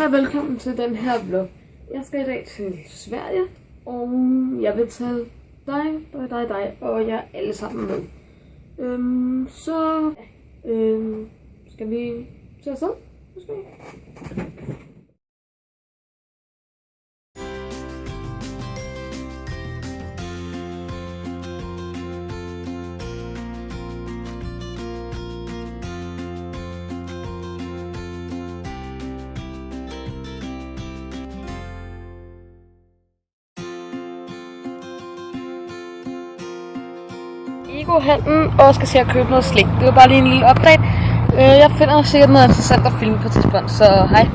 Hej, velkommen til den her vlog. Jeg skal i dag til Sverige, og jeg vil tage dig og jer alle sammen med. Skal vi tage afsted? Måske? Ego-handlen og skal se at købe noget slik. Det var bare lige en lille update. Jeg finder sikkert noget interessant at filme på et tidspunkt, så hej.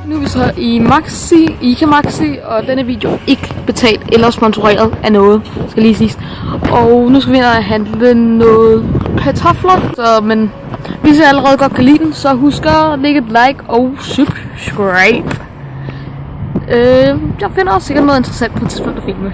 Nu er vi så i ICA Maxi, og denne video er ikke betalt eller sponsoreret af noget, skal lige siges. Og nu skal vi ind og handle noget kartofler, men hvis I allerede godt kan lide den, så husk at lægge et like og subscribe. Jeg finder også sikkert noget interessant på et tidspunkt at filme.